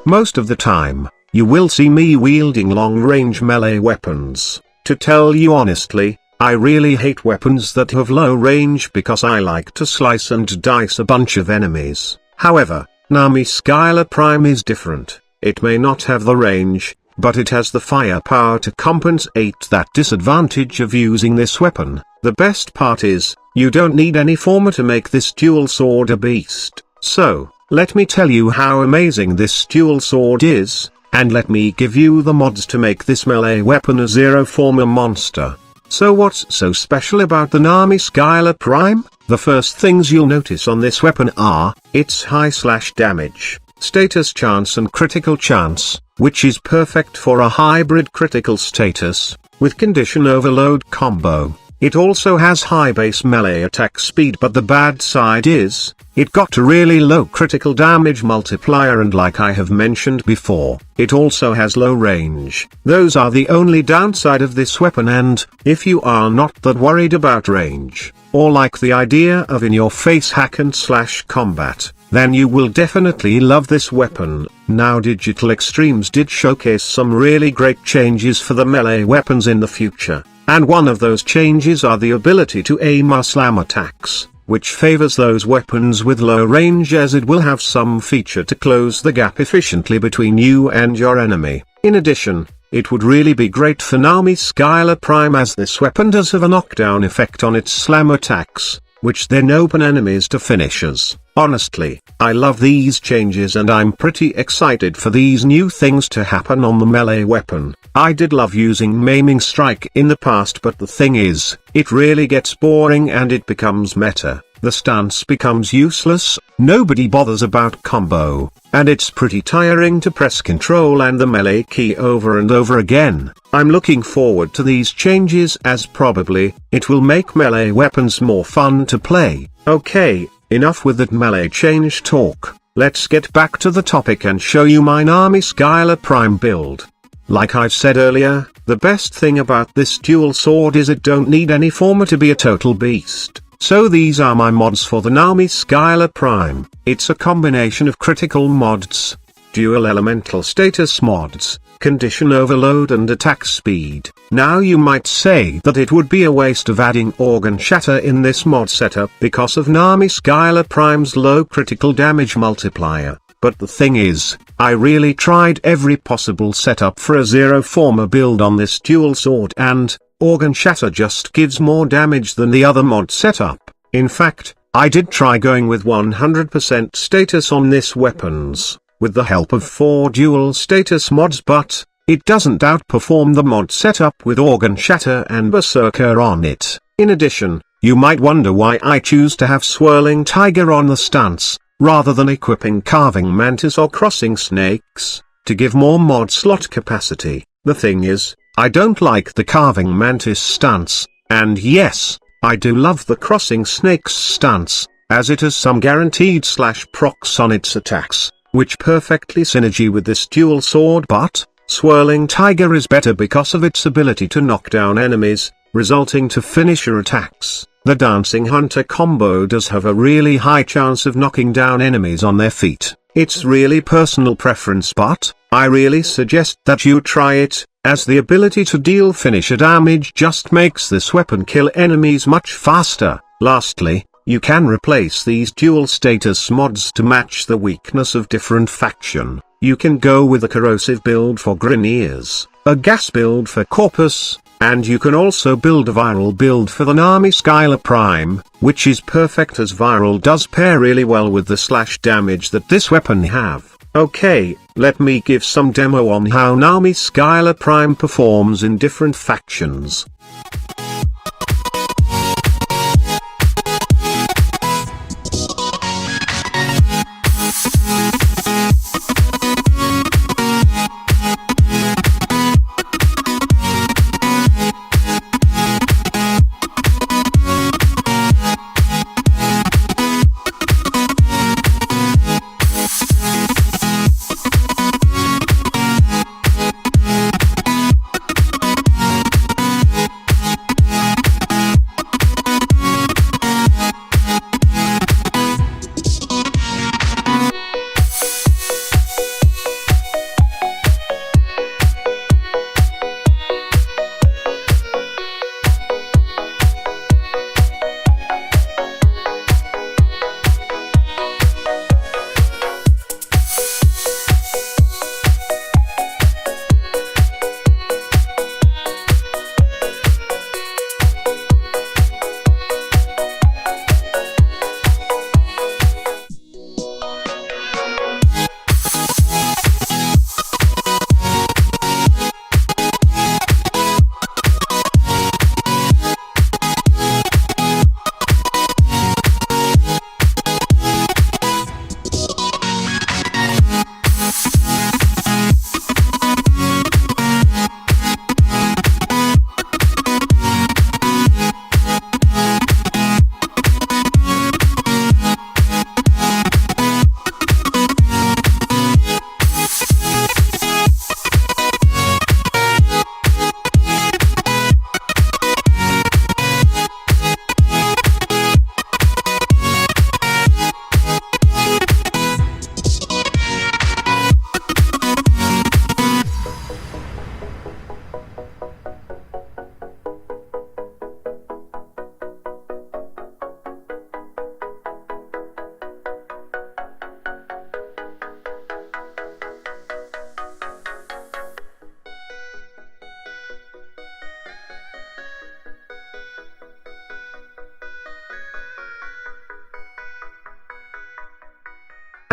Most of the time, you will see me wielding long-range melee weapons. To tell you honestly, I really hate weapons that have low range because I like to slice and dice a bunch of enemies. However, Nami Skyla Prime is different. It may not have the range, but it has the firepower to compensate that disadvantage of using this weapon. The best part is, you don't need any former to make this dual sword a beast. So, let me tell you how amazing this dual sword is, and let me give you the mods to make this melee weapon a zero former monster. So what's so special about the Nami Skyla Prime? The first things you'll notice on this weapon are, its high slash damage, status chance and critical chance, which is perfect for a hybrid critical status, with condition overload combo. It also has high base melee attack speed, but the bad side is, it got a really low critical damage multiplier, and like I have mentioned before, it also has low range. Those are the only downside of this weapon, and, if you are not that worried about range, or like the idea of in-your-face hack and slash combat, then you will definitely love this weapon. Now Digital Extremes did showcase some really great changes for the melee weapons in the future. And one of those changes are the ability to aim or slam attacks, which favors those weapons with low range, as it will have some feature to close the gap efficiently between you and your enemy. In addition, it would really be great for Nami Skyla Prime, as this weapon does have a knockdown effect on its slam attacks, which then open enemies to finishers. Honestly, I love these changes and I'm pretty excited for these new things to happen on the melee weapon. I did love using Maiming Strike in the past, but the thing is, it really gets boring and it becomes meta. The stance becomes useless, nobody bothers about combo, and it's pretty tiring to press Control and the melee key over and over again. I'm looking forward to these changes, as probably, it will make melee weapons more fun to play. Okay, enough with that melee change talk. Let's get back to the topic and show you my Nami Skyla Prime build. Like I've said earlier, the best thing about this dual sword is it don't need any former to be a total beast. So these are my mods for the Nami Skyla Prime. It's a combination of critical mods, dual elemental status mods, condition overload and attack speed. Now you might say that it would be a waste of adding organ shatter in this mod setup because of Nami Skyla Prime's low critical damage multiplier. But the thing is, I really tried every possible setup for a zero former build on this dual sword, and organ shatter just gives more damage than the other mod setup. In fact, I did try going with 100% status on this weapons, with the help of 4 dual status mods, but it doesn't outperform the mod setup with organ shatter and berserker on it. In addition, you might wonder why I choose to have swirling tiger on the stance, rather than equipping carving mantis or crossing snakes, to give more mod slot capacity. The thing is, I don't like the carving mantis stance, and yes, I do love the crossing snakes stance, as it has some guaranteed slash procs on its attacks, which perfectly synergy with this dual sword. But swirling tiger is better because of its ability to knock down enemies, resulting to finisher attacks. The dancing hunter combo does have a really high chance of knocking down enemies on their feet. It's really personal preference, but I really suggest that you try it, as the ability to deal finisher damage just makes this weapon kill enemies much faster. Lastly, you can replace these dual status mods to match the weakness of different faction. You can go with a corrosive build for Grineers, a gas build for Corpus, and you can also build a viral build for the Nami Skyla Prime, which is perfect as viral does pair really well with the slash damage that this weapon have. Okay, let me give some demo on how Nami Skyla Prime performs in different factions.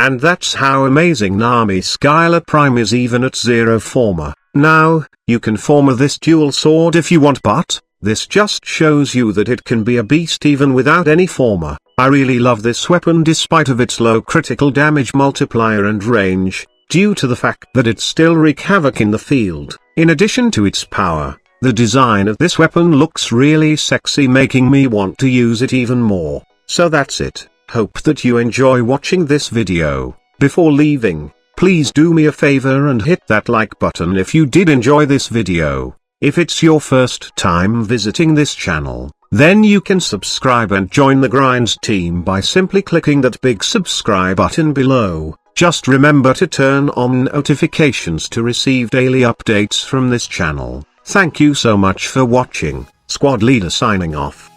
And that's how amazing Nami Skyla Prime is even at 0 former. Now, you can former this dual sword if you want, but this just shows you that it can be a beast even without any former. I really love this weapon despite of its low critical damage multiplier and range, due to the fact that it still wreak havoc in the field. In addition to its power, the design of this weapon looks really sexy, making me want to use it even more. So that's it. Hope that you enjoy watching this video. Before leaving, please do me a favor and hit that like button if you did enjoy this video. If it's your first time visiting this channel, then you can subscribe and join the Grinds team by simply clicking that big subscribe button below. Just remember to turn on notifications to receive daily updates from this channel. Thank you so much for watching. Squad Leader signing off.